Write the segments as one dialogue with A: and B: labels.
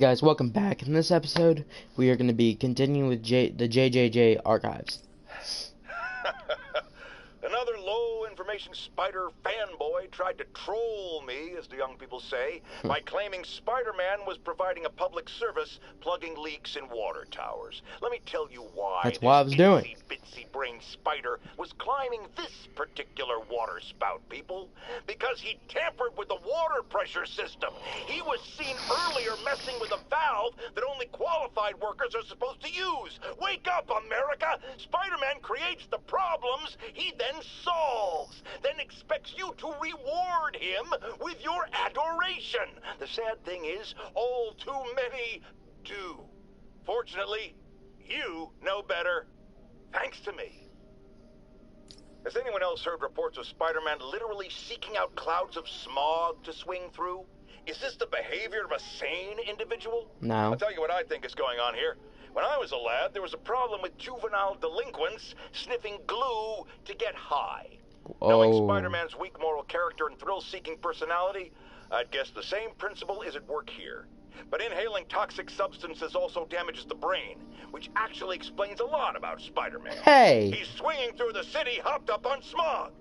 A: Guys, welcome back. In this episode, we are going to be continuing with the JJJ archives.
B: Another low-information Spider fanboy tried to troll me, as the young people say, by claiming Spider-Man was providing a public service plugging leaks in water towers. Let me tell you why
A: That's what I was doing.
B: itsy-bitsy brain spider was climbing this particular water spout, people. Because he tampered with the water pressure system. He was seen earlier messing with a valve that only qualified workers are supposed to use. Wake up, America! Spider-Man creates the problems he then solves, then expects you to reward him with your adoration. The sad thing is, all too many do. Fortunately, you know better, thanks to me. Has anyone else heard reports of Spider-Man literally seeking out clouds of smog to swing through? Is this the behavior of a sane individual?
A: No.
B: I'll tell you what I think is going on here. When I was a lad, there was a problem with juvenile delinquents sniffing glue to get high. Knowing Spider-Man's weak moral character and thrill-seeking personality, I'd guess the same principle is at work here. But inhaling toxic substances also damages the brain, which actually explains a lot about Spider-Man.
A: Hey!
B: He's swinging through the city hopped up on smog.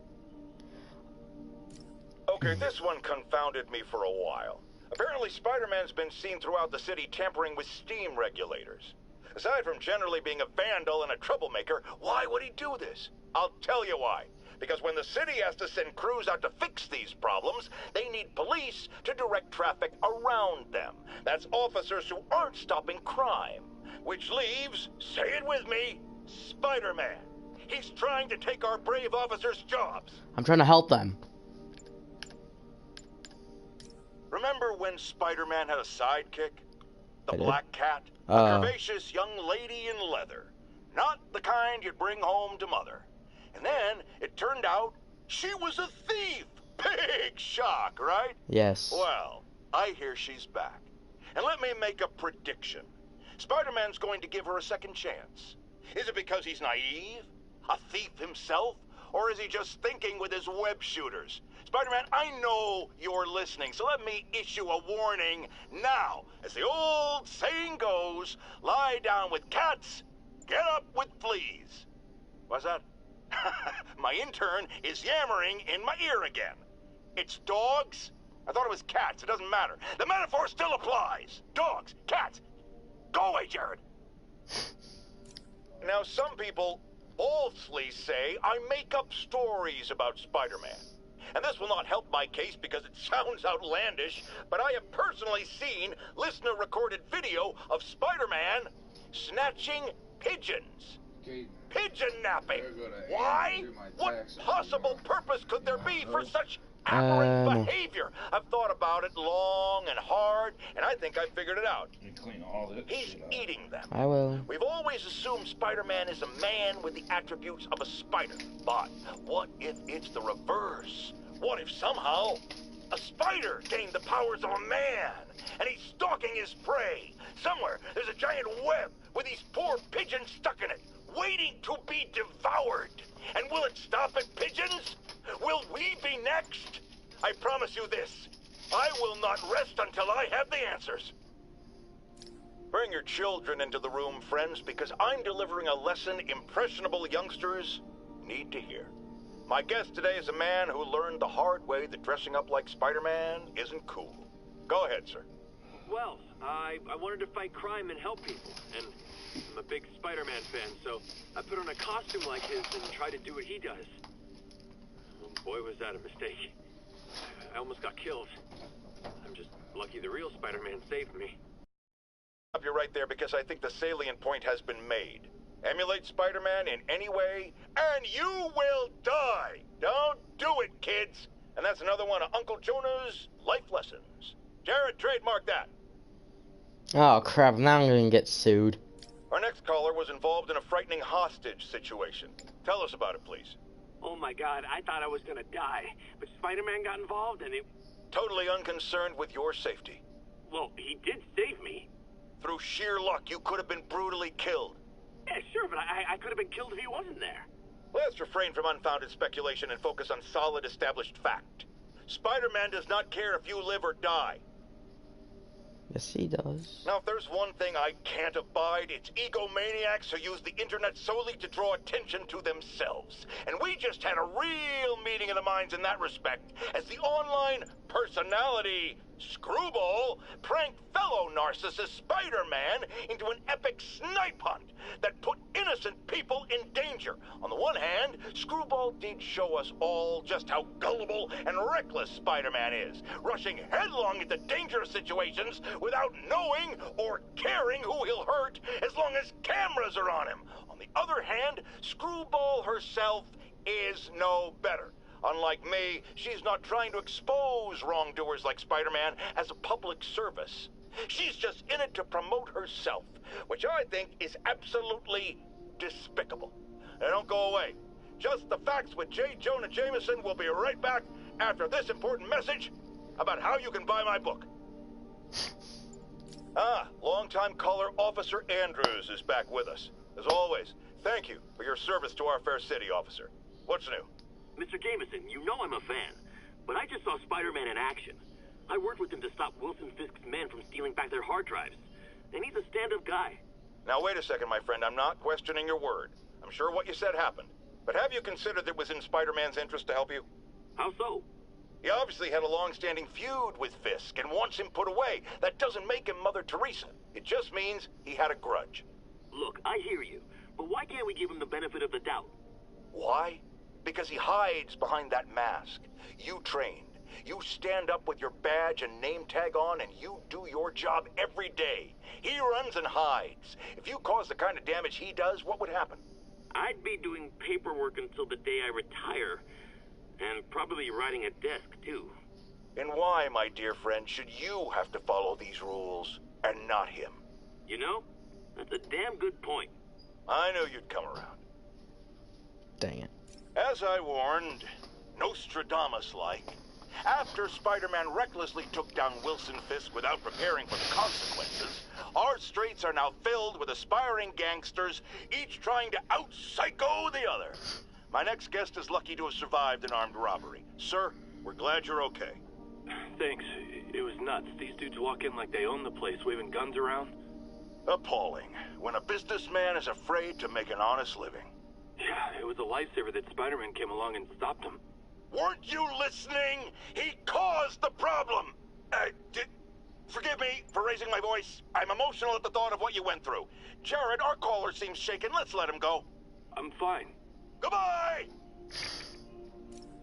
B: Okay, this one confounded me for a while. Apparently, Spider-Man's been seen throughout the city tampering with steam regulators. Aside from generally being a vandal and a troublemaker, why would he do this? I'll tell you why. Because when the city has to send crews out to fix these problems, they need police to direct traffic around them. That's officers who aren't stopping crime. Which leaves, say it with me, Spider-Man. He's trying to take our brave officers' jobs.
A: I'm trying to help them.
B: Remember when Spider-Man had a sidekick? The Black Cat? A curvaceous young lady in leather. Not the kind you'd bring home to mother. And then, it turned out, she was a thief! Big shock, right?
A: Yes.
B: Well, I hear she's back. And let me make a prediction. Spider-Man's going to give her a second chance. Is it because he's naive? A thief himself? Or is he just thinking with his web shooters? Spider-Man, I know you're listening, so let me issue a warning now. As the old saying goes, lie down with cats, get up with fleas. What's that? My intern is yammering in my ear again. It's dogs? I thought it was cats. It doesn't matter. The metaphor still applies. Dogs, cats. Go away, Jared. Now, some people falsely say I make up stories about Spider-Man. And this will not help my case because it sounds outlandish, but I have personally seen listener-recorded video of Spider-Man snatching pigeons. Pigeon napping. Why? What possible purpose could there be for such aberrant behavior? I've thought about it long and hard, and I think I've figured it out. He's eating them.
A: I will.
B: We've always assumed Spider-Man is a man with the attributes of a spider. But what if it's the reverse? What if somehow a spider gained the powers of a man, and he's stalking his prey? Somewhere there's a giant web with these poor pigeons stuck in it, waiting to be devoured. And will it stop at pigeons? Will we be next? I promise you this. I will not rest until I have the answers. Bring your children into the room, friends, because I'm delivering a lesson impressionable youngsters need to hear. My guest today is a man who learned the hard way that dressing up like Spider-Man isn't cool. Go ahead, sir.
C: Well, I wanted to fight crime and help people, and I'm a big Spider-Man fan, so I put on a costume like his and tried to do what he does. Oh, boy, was that a mistake. I almost got killed. I'm just lucky the real Spider-Man saved me.
B: Stop you right there because I think the salient point has been made. Emulate Spider-Man in any way, and you will die! Don't do it, kids! And that's another one of Uncle Jonah's life lessons. Jared, trademark that.
A: Oh crap, now I'm gonna get sued.
B: Our next caller was involved in a frightening hostage situation. Tell us about it, please.
C: Oh my God, I thought I was gonna die, but Spider-Man got involved and it...
B: Totally unconcerned with your safety.
C: Well, he did save me.
B: Through sheer luck, you could have been brutally killed.
C: Yeah, sure, but I could have been killed if he wasn't there.
B: Let's refrain from unfounded speculation and focus on solid established fact. Spider-Man does not care if you live or die.
A: Yes, he does.
B: Now, if there's one thing I can't abide, it's egomaniacs who use the internet solely to draw attention to themselves. And we just had a real meeting of the minds in that respect, as the online personality Screwball pranked fellow narcissist Spider-Man into an epic snipe hunt that put innocent people in danger. On the one hand, Screwball did show us all just how gullible and reckless Spider-Man is, rushing headlong into dangerous situations without knowing or caring who he'll hurt as long as cameras are on him. On the other hand, Screwball herself is no better. Unlike me, she's not trying to expose wrongdoers like Spider-Man as a public service. She's just in it to promote herself, which I think is absolutely despicable. Now don't go away. Just the Facts with J. Jonah Jameson will be right back after this important message about how you can buy my book. Longtime caller Officer Andrews is back with us. As always, thank you for your service to our fair city, officer. What's new?
C: Mr. Jameson, you know I'm a fan, but I just saw Spider-Man in action. I worked with him to stop Wilson Fisk's men from stealing back their hard drives. And he's a stand-up guy.
B: Now wait a second, my friend. I'm not questioning your word. I'm sure what you said happened. But have you considered that it was in Spider-Man's interest to help you?
C: How so?
B: He obviously had a long-standing feud with Fisk and wants him put away. That doesn't make him Mother Teresa. It just means he had a grudge.
C: Look, I hear you, but why can't we give him the benefit of the doubt?
B: Why? Because he hides behind that mask. You trained. You stand up with your badge and name tag on, and you do your job every day. He runs and hides. If you cause the kind of damage he does, what would happen?
C: I'd be doing paperwork until the day I retire. And probably riding a desk, too.
B: And why, my dear friend, should you have to follow these rules, and not him?
C: You know, that's a damn good point.
B: I knew you'd come around.
A: Dang it.
B: As I warned, Nostradamus-like, after Spider-Man recklessly took down Wilson Fisk without preparing for the consequences, our streets are now filled with aspiring gangsters, each trying to out-psycho the other. My next guest is lucky to have survived an armed robbery. Sir, we're glad you're okay.
C: Thanks. It was nuts. These dudes walk in like they own the place, waving guns around.
B: Appalling, when a businessman is afraid to make an honest living.
C: Yeah, it was a lifesaver that Spider-Man came along and stopped him.
B: Weren't you listening? He caused the problem! Forgive me for raising my voice. I'm emotional at the thought of what you went through. Jared, our caller seems shaken. Let's let him go.
C: I'm fine.
B: Goodbye!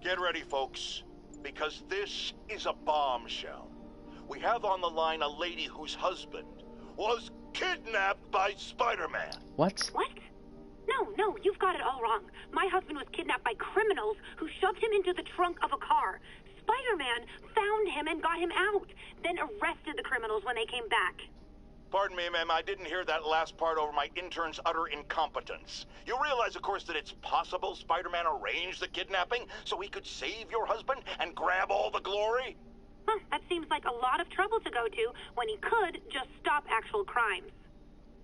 B: Get ready, folks, because this is a bombshell. We have on the line a lady whose husband was kidnapped by Spider-Man.
A: What?
D: What? No, you've got it all wrong. My husband was kidnapped by criminals who shoved him into the trunk of a car. Spider-Man found him and got him out, then arrested the criminals when they came back.
B: Pardon me, ma'am, I didn't hear that last part over my intern's utter incompetence. You realize, of course, that it's possible Spider-Man arranged the kidnapping so he could save your husband and grab all the glory?
D: Huh, that seems like a lot of trouble to go to when he could just stop actual crimes.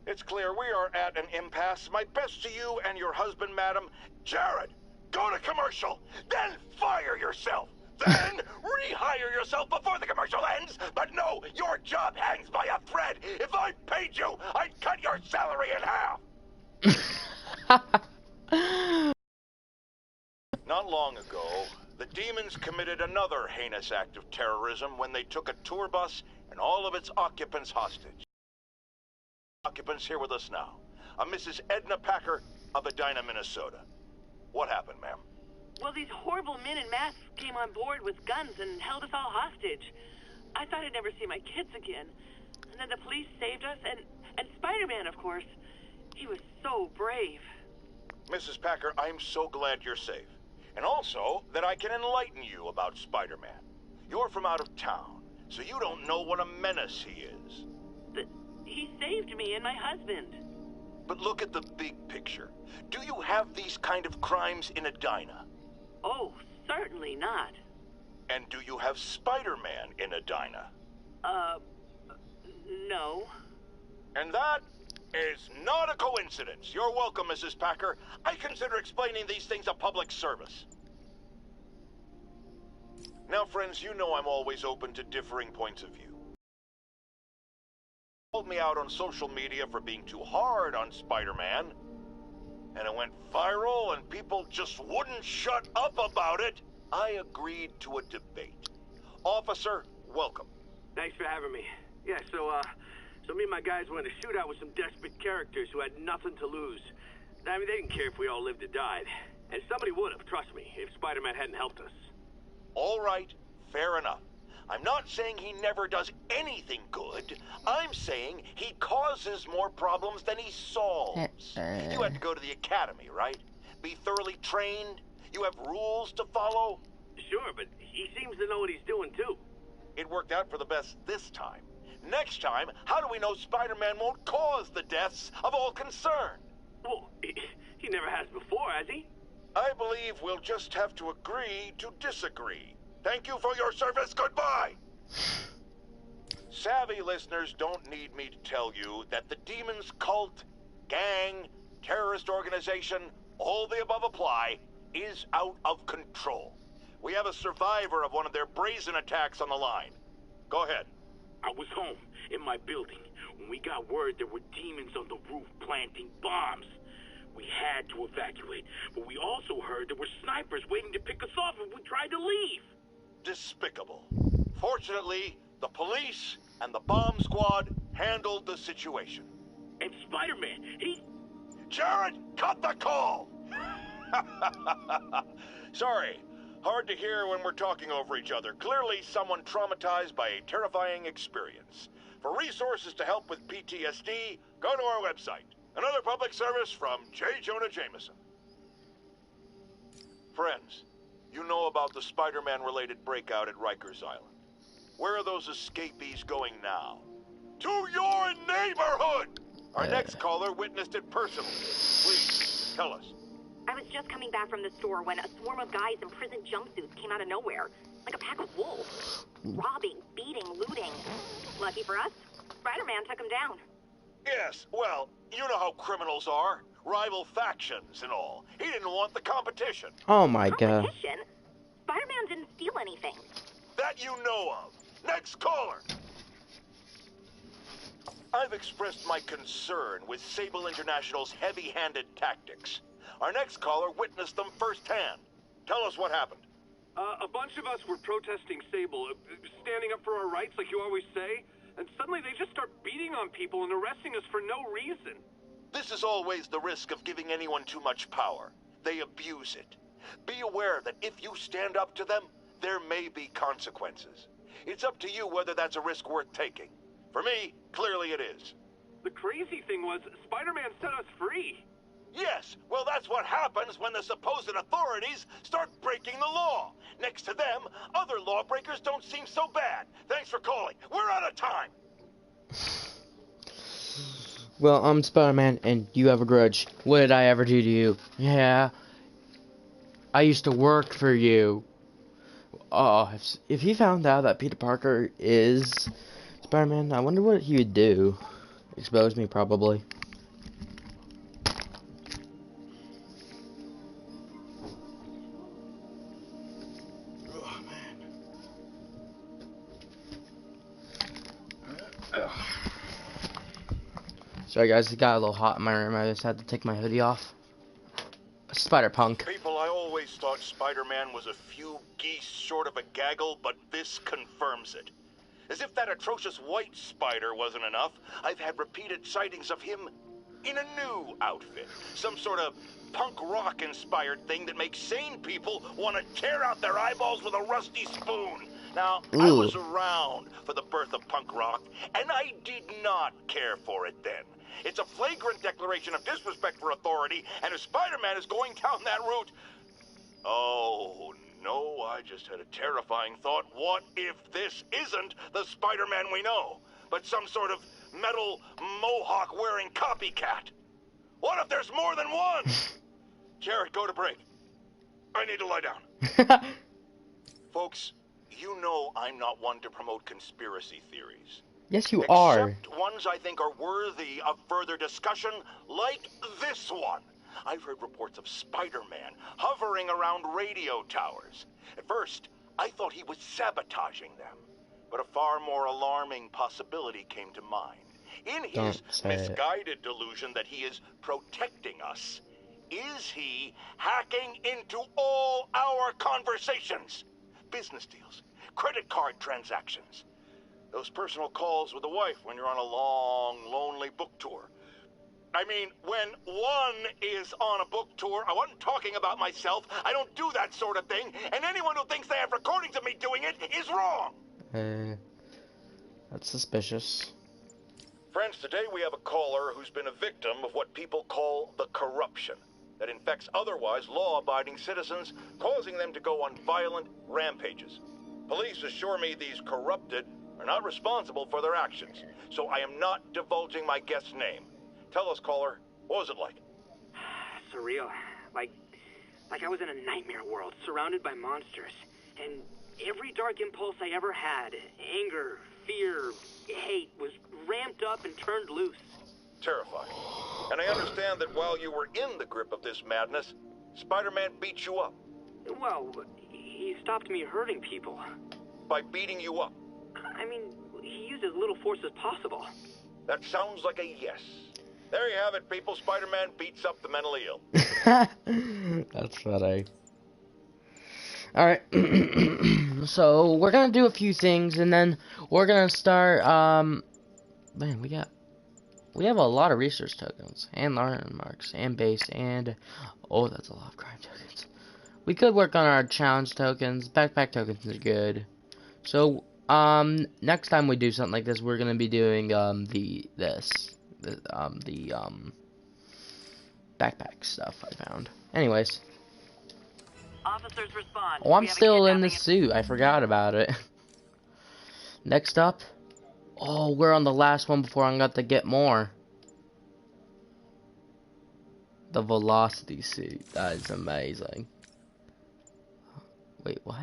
B: It's clear we are at an impasse. My best to you and your husband, madam. Jared, go to commercial, then fire yourself. Then rehire yourself before the commercial ends. But no, your job hangs by a thread. If I paid you, I'd cut your salary in half. Not long ago, the demons committed another heinous act of terrorism when they took a tour bus and all of its occupants hostage. Occupants here with us now. A Mrs. Edna Packer of Edina, Minnesota. What happened, ma'am?
E: Well, these horrible men in masks came on board with guns and held us all hostage. I thought I'd never see my kids again. And then the police saved us, and Spider-Man, of course. He was so brave.
B: Mrs. Packer, I'm so glad you're safe. And also that I can enlighten you about Spider-Man. You're from out of town, so you don't know what a menace he is.
E: But he saved me and my husband.
B: But look at the big picture. Do you have these kind of crimes in Edina?
E: Oh, certainly not.
B: And do you have Spider-Man in Edina?
E: No.
B: And that is not a coincidence. You're welcome, Mrs. Packer. I consider explaining these things a public service. Now, friends, you know I'm always open to differing points of view. called me out on social media for being too hard on Spider-Man. And it went viral and people just wouldn't shut up about it. I agreed to a debate. Officer, welcome.
C: Thanks for having me. Yeah, so me and my guys went in a shootout with some desperate characters who had nothing to lose. I mean, they didn't care if we all lived or died. And somebody would have, trust me, if Spider-Man hadn't helped us.
B: All right, fair enough. I'm not saying he never does anything good. I'm saying he causes more problems than he solves. You had to go to the academy, right? Be thoroughly trained? You have rules to follow?
C: Sure, but he seems to know what he's doing, too.
B: It worked out for the best this time. Next time, how do we know Spider-Man won't cause the deaths of all concerned?
C: Well, he never has before, has he?
B: I believe we'll just have to agree to disagree. Thank you for your service. Goodbye. Savvy listeners don't need me to tell you that the Demon's cult, gang, terrorist organization, all the above apply, is out of control. We have a survivor of one of their brazen attacks on the line. Go ahead.
F: I was home, in my building, when we got word there were demons on the roof planting bombs. We had to evacuate, but we also heard there were snipers waiting to pick us off if we tried to leave.
B: Despicable. Fortunately, the police and the bomb squad handled the situation.
F: And Spider-Man, he...
B: Jared, cut the call! Sorry. Hard to hear when we're talking over each other. Clearly someone traumatized by a terrifying experience. For resources to help with PTSD, go to our website. Another public service from J. Jonah Jameson. Friends, you know about the Spider-Man-related breakout at Rikers Island. Where are those escapees going now? To your neighborhood! Our next caller witnessed it personally. Please, tell us.
D: I was just coming back from the store when a swarm of guys in prison jumpsuits came out of nowhere. Like a pack of wolves. Robbing, beating, looting. Lucky for us, Spider-Man took them down.
B: Yes, well, you know how criminals are. Rival factions and all. He didn't want the competition.
A: Oh my god.
D: Competition? Spider-Man didn't steal anything.
B: That you know of. Next caller. I've expressed my concern with Sable International's heavy-handed tactics. Our next caller witnessed them firsthand. Tell us what happened.
C: A bunch of us were protesting Sable, standing up for our rights like you always say, and suddenly they just start beating on people and arresting us for no reason.
B: This is always the risk of giving anyone too much power. They abuse it. Be aware that if you stand up to them, there may be consequences. It's up to you whether that's a risk worth taking. For me, clearly it is.
C: The crazy thing was, Spider-Man set us free.
B: Yes, well that's what happens when the supposed authorities start breaking the law. Next to them, other lawbreakers don't seem so bad. Thanks for calling. We're out of time.
A: Well, I'm Spider-Man, and you have a grudge. What did I ever do to you? Yeah. I used to work for you. Oh, if he found out that Peter Parker is Spider-Man, I wonder what he would do. Expose me, probably. Sorry guys, it got a little hot in my room. I just had to take my hoodie off. Spider-Punk.
B: People, I always thought Spider-Man was a few geese short of a gaggle, but this confirms it. As if that atrocious white spider wasn't enough, I've had repeated sightings of him in a new outfit. Some sort of punk rock-inspired thing that makes sane people want to tear out their eyeballs with a rusty spoon. Now, I was around for the birth of punk rock, and I did not care for it then. It's a flagrant declaration of disrespect for authority, and if Spider-Man is going down that route... Oh, no, I just had a terrifying thought. What if this isn't the Spider-Man we know, but some sort of metal mohawk-wearing copycat? What if there's more than one? Jared, go to break. I need to lie down. Folks, you know I'm not one to promote conspiracy theories.
A: Yes, you are.
B: Except ones I think are worthy of further discussion, like this one. I've heard reports of Spider-Man hovering around radio towers. At first, I thought he was sabotaging them. But a far more alarming possibility came to mind. In his
A: Don't say it.
B: misguided delusion that he is protecting us. Is he hacking into all our conversations? Business deals, credit card transactions, those personal calls with the wife when you're on a long, lonely book tour. I mean, when one is on a book tour, I wasn't talking about myself. I don't do that sort of thing, and anyone who thinks they have recordings of me doing it is wrong.
A: That's suspicious.
B: Friends, today we have a caller who's been a victim of what people call the corruption that infects otherwise law-abiding citizens, causing them to go on violent rampages. Police assure me these corrupted are not responsible for their actions, so I am not divulging my guest's name. Tell us, caller, what was it like?
G: Surreal. Like I was in a nightmare world, surrounded by monsters. And every dark impulse I ever had, anger, fear, hate, was ramped up and turned loose.
B: Terrifying. And I understand that while you were in the grip of this madness, Spider-Man beat you up.
G: Well, he stopped me hurting people.
B: By beating you up.
G: I mean, he used as little force as possible.
B: That sounds like a yes. There you have it, people. Spider-Man beats up the mentally ill.
A: That's funny. Alright. So, we're gonna do a few things, and then we're gonna start, man, we have a lot of research tokens, and landmarks, and base, and, oh, that's a lot of crime tokens. We could work on our challenge tokens. Backpack tokens are good. So, next time we do something like this, we're gonna be doing, the backpack stuff I found. Anyways.
E: Officers respond.
A: Oh, I'm still in the suit. I forgot about it. Next up. Oh, we're on the last one before I got to get more. The velocity suit. That is amazing. Wait, what?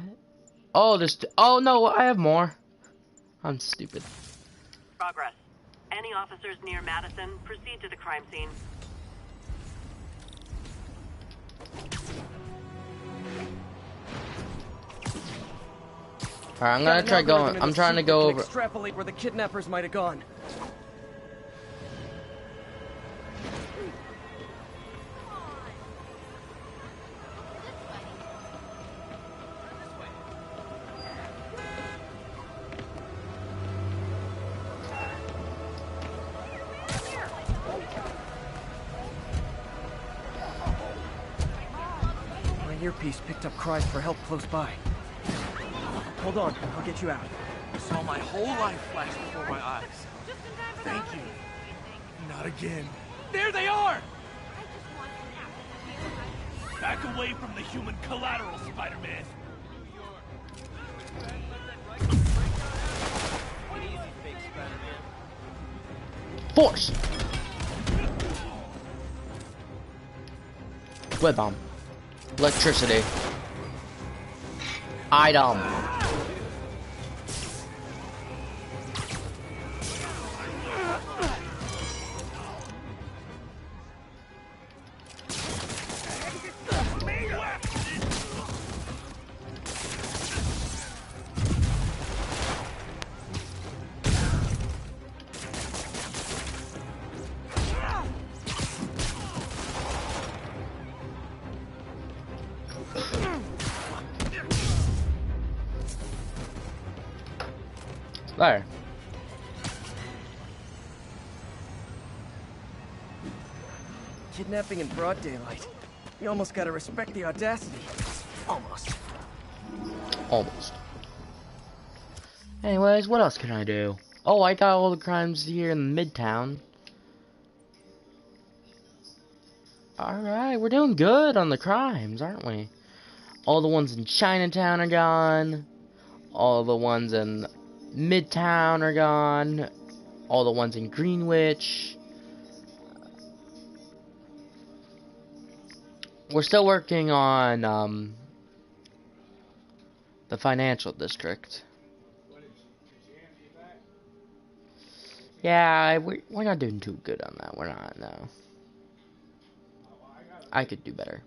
A: Oh, oh no, I have more. I'm stupid.
E: Progress. Any officers near Madison, proceed to the crime scene.
A: Alright, I'm gonna try going. I'm trying to go over.
H: Extrapolate where the kidnappers might have gone. My earpiece picked up cries for help close by. Hold on, I'll get you out.
I: I saw my whole life flash before my eyes. Thank you. Not again. There they are! Back away from the human collateral, Spider-Man.
A: Force! Web bomb. Electricity. Item. There.
H: Kidnapping in broad daylight. You almost gotta respect the audacity. Almost.
A: Almost. Anyways, what else can I do? Oh, I got all the crimes here in Midtown. Alright, we're doing good on the crimes, aren't we? All the ones in Chinatown are gone. All the ones in Midtown are gone. All the ones in Greenwich. We're still working on the financial district. Yeah, we're not doing too good on that. We're not, no. I could do better.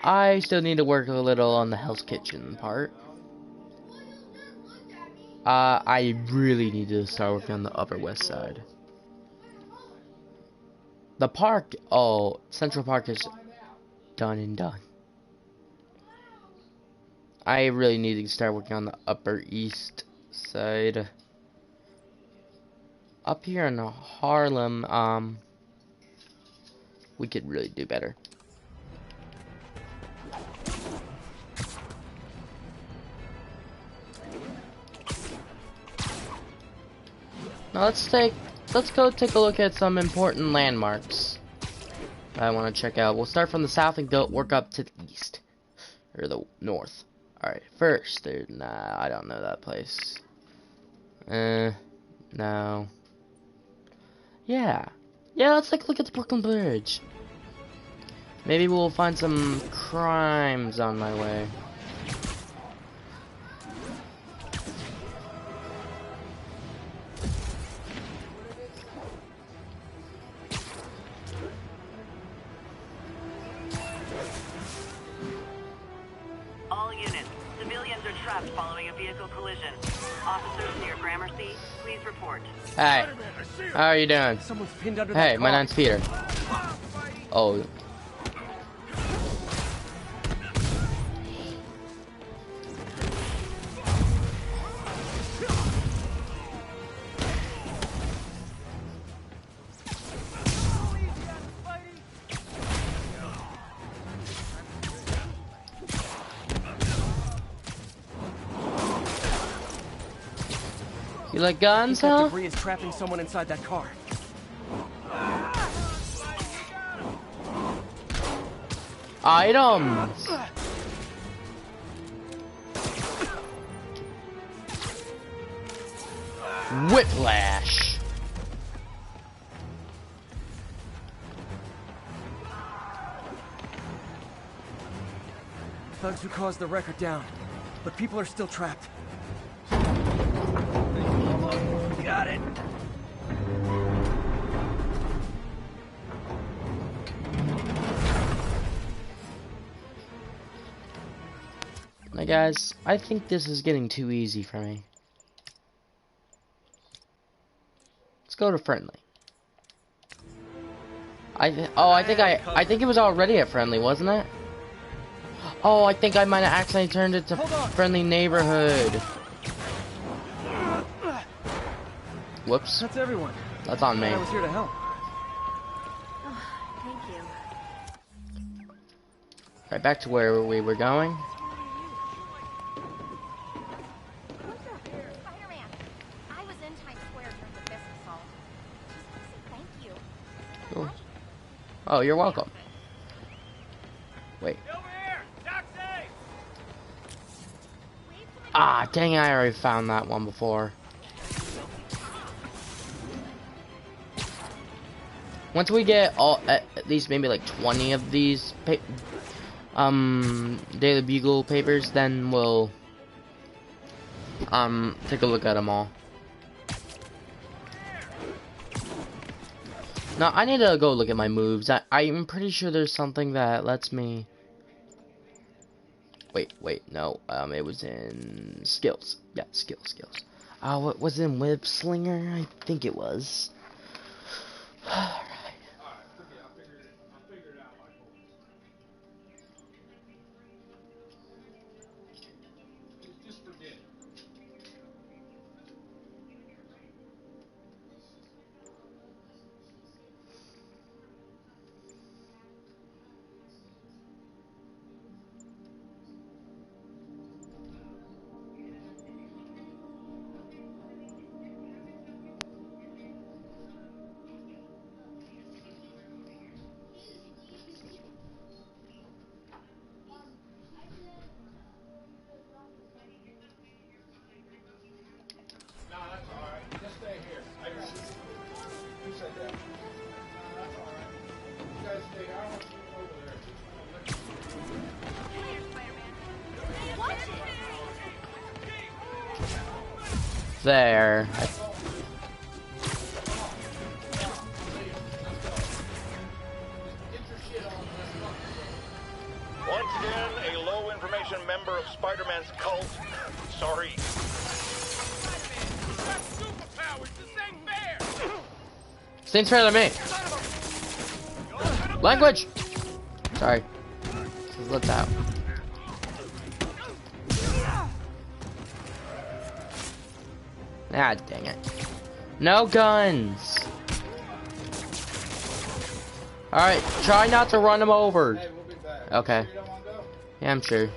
A: I still need to work a little on the Hell's Kitchen part. I really need to start working on the Upper West Side. The park, oh, Central Park is done and done. I really need to start working on the Upper East Side. Up here in Harlem, we could really do better. Now let's go take a look at some important landmarks I want to check out. We'll start from the south and go work up to the east or the north. All right, first, nah, I don't know that place. No. Yeah, let's take a look at the Brooklyn Bridge. Maybe we'll find some crimes on my way.
E: All units, civilians are trapped following a vehicle collision. Officers near Gramercy, please report.
A: Hey, how are you doing?
H: Someone's pinned under
A: Hey,
H: that
A: my
H: car.
A: name's Peter. Oh. You like guns,
H: That
A: huh?
H: debris is trapping someone inside that car.
A: Items. Whiplash.
H: Thugs who caused the wreck are down, but people are still trapped. Got it.
A: Now guys, I think this is getting too easy for me. Let's go to friendly. I think it was already at friendly, wasn't it? Oh, I think I might have accidentally turned it to friendly neighborhood. Whoops.
H: That's everyone.
A: That's on me.
H: I was here to help.
D: Thank you.
A: Right back to where we were going.
J: Spider-Man, I was in Times Square during the business hall. Just want to say thank you.
A: Cool. Oh, you're welcome. Wait. Ah, dang it, I already found that one before. Once we get at least maybe like 20 of these Daily Bugle papers, then we'll take a look at them all. Now I need to go look at my moves. I'm pretty sure there's something that lets me. Wait, no. It was in skills. Yeah, skills. What was it in Web Slinger? I think it was. There.
B: Once again, a low information member of Spider-Man's cult. Sorry.
A: Same trailer me. Language! Sorry. Let's out. Ah, dang it. No guns! Alright, try not to run him over.
K: Hey, we'll be back.
A: Okay.
K: You don't want to go?
A: Yeah, I'm sure.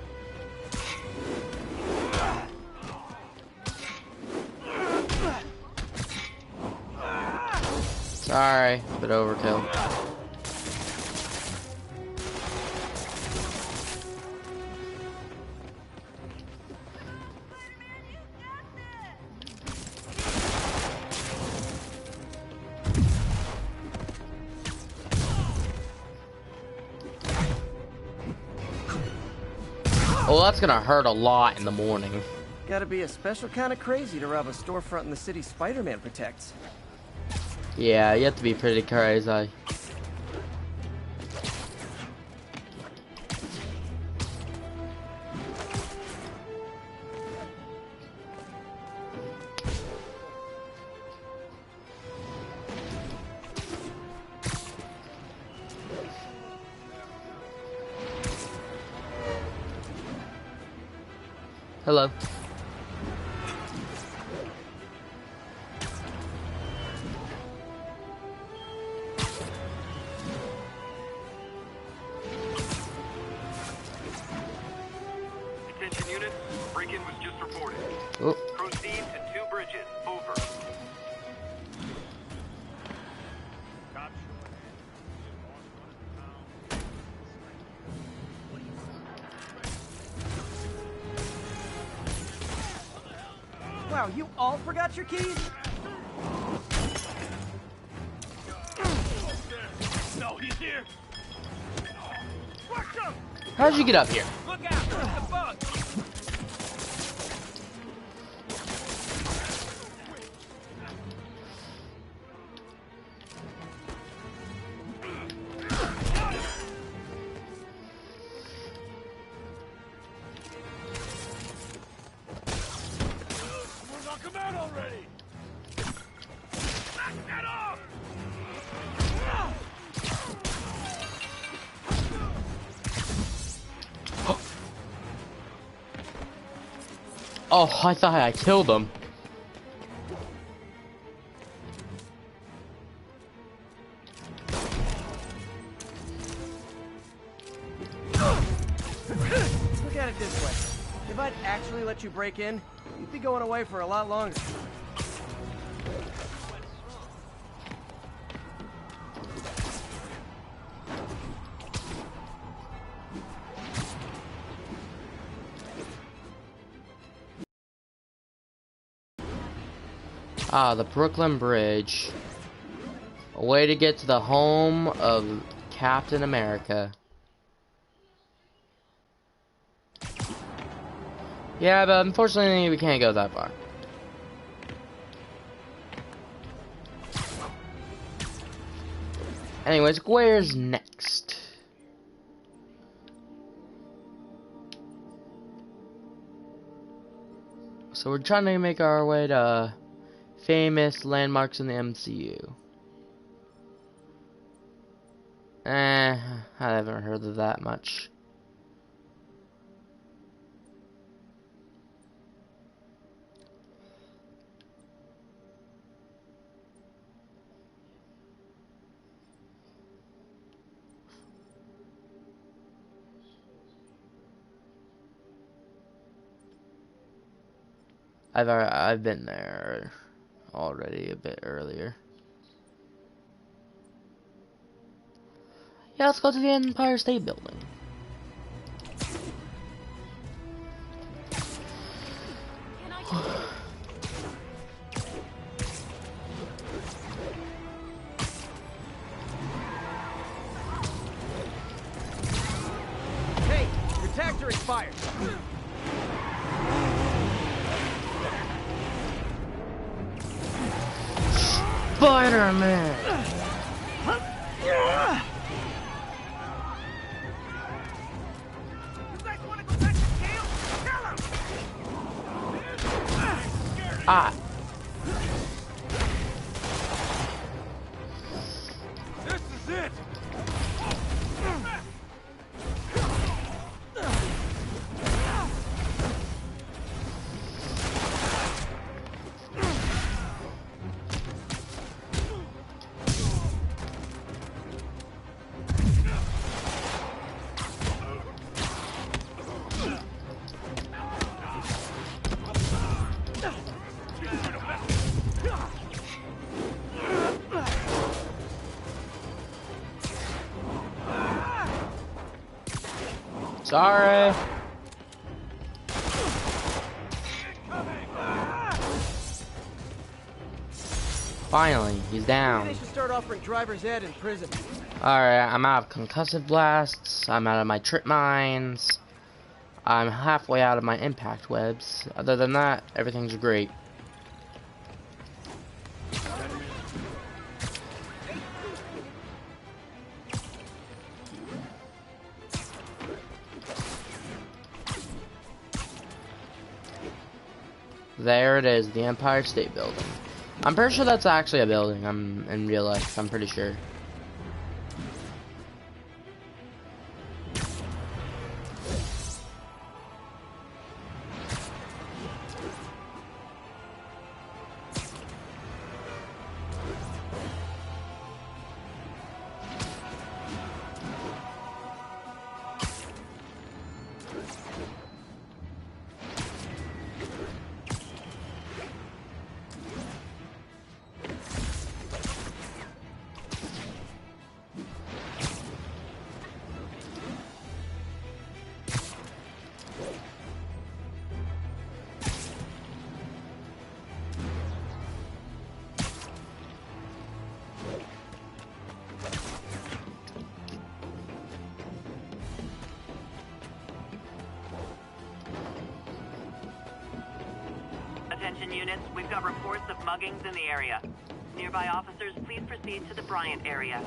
A: Sorry, but overkill. Oh, that's gonna hurt a lot in the morning.
H: Gotta be a special kind of crazy to rob a storefront in the city Spider-Man protects.
A: Yeah, you have to be pretty crazy. Hello.
C: Attention units, break-in was just reported.
A: Oh.
C: Proceed to 2 bridges. Over.
H: Wow, you all forgot your keys?
I: No, he's here.
A: How'd you get up here?
I: Look out! The bug. Knock him out already. Knock that off.
A: Oh, I thought I killed him.
H: Look at it this way. If I'd actually let you break in, you'd be going away for a lot longer.
A: Ah, the Brooklyn Bridge. A way to get to the home of Captain America. Yeah, but unfortunately we can't go that far. Anyways, where's next? So we're trying to make our way to famous landmarks in the MCU. I haven't heard of that much. I've been there already a bit earlier. Yeah, let's go to the Empire State Building.
H: Hey, your tags are expired.
A: Spiderman! Ah! Sorry. Finally, he's down.
H: Maybe they should start offering driver's ed in prison.
A: Alright, I'm out of concussive blasts. I'm out of my trip mines. I'm halfway out of my impact webs. Other than that, everything's great. There it is, the Empire State Building. I'm pretty sure that's actually a building. I'm in real life, I'm pretty sure.
E: Attention units, we've got reports of muggings in the area. Nearby officers, please proceed to the Bryant area.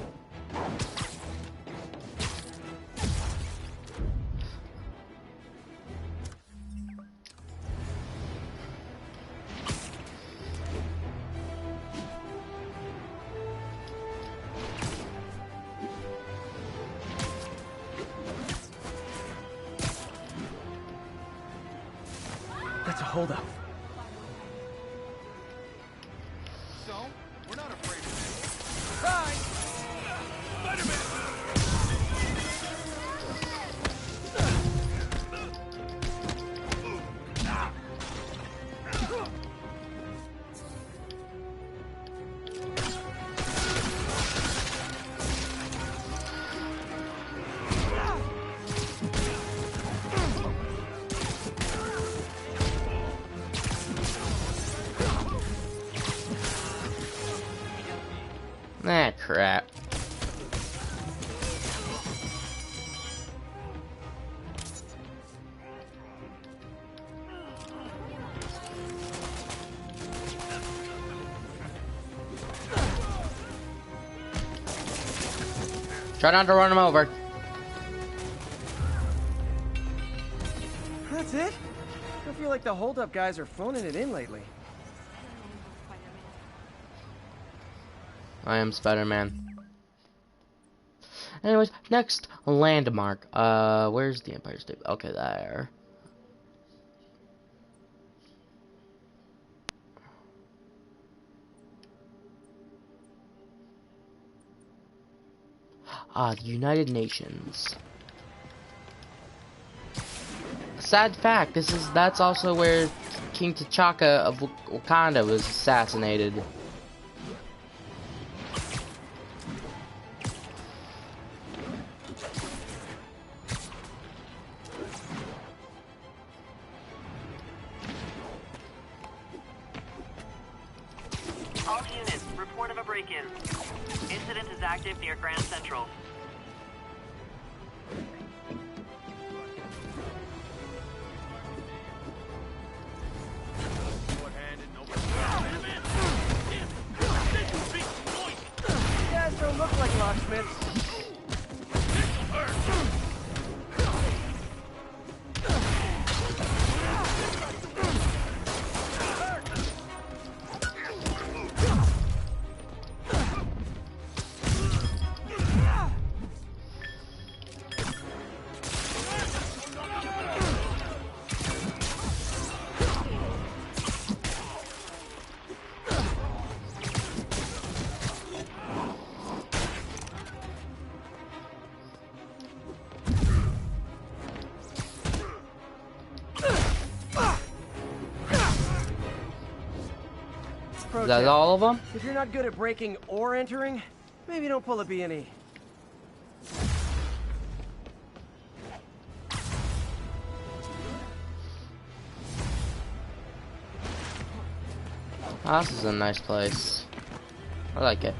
H: That's a holdup.
I: So, we're not afraid of it. Try!
A: Ah, crap. Try not to run him over.
H: That's it? I feel like the holdup guys are phoning it in lately.
A: I am Spider-Man. Anyways, next landmark. Where's the Empire State? Okay, there. Ah, the United Nations. Sad fact, that's also where King T'Chaka of Wakanda was assassinated.
E: All units, report of a break-in. Incident is active near Grand Central.
H: You guys don't look like locksmiths.
A: Is that all of them?
H: If you're not good at breaking or entering, maybe don't pull a B&E.
A: Oh, this is a nice place. I like it.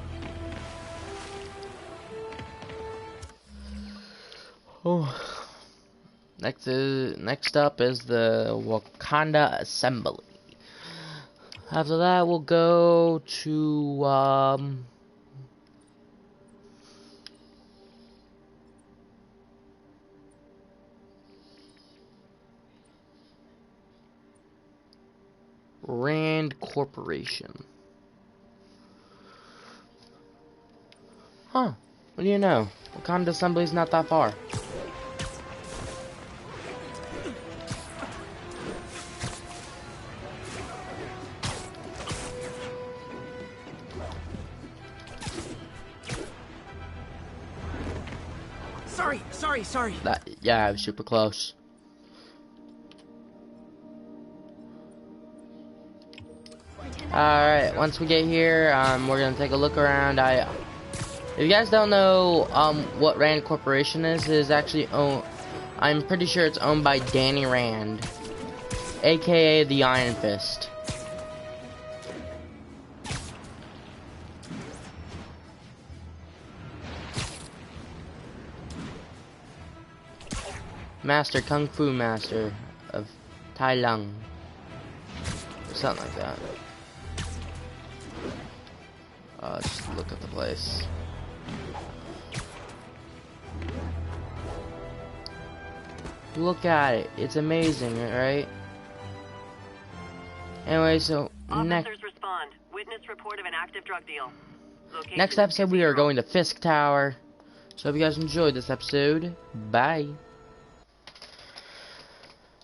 A: Oh. Next up is the Wakanda Assembly. After that, we'll go to Rand Corporation. Huh? What do you know? Wakanda Assembly's not that far.
H: Sorry.
A: Yeah, I was super close. Alright, once we get here, we're gonna take a look around. If you guys don't know what Rand Corporation is actually owned. I'm pretty sure it's owned by Danny Rand, aka the Iron Fist. Master, Kung Fu Master of Tai Lung. Something like that. Just look at the place. Look at it. It's amazing, right? Anyway, so
E: Officers respond. Witness report of an active drug deal. Location
A: next episode we are
E: Cathedral.
A: going to Fisk Tower. So hope you guys enjoyed this episode. Bye.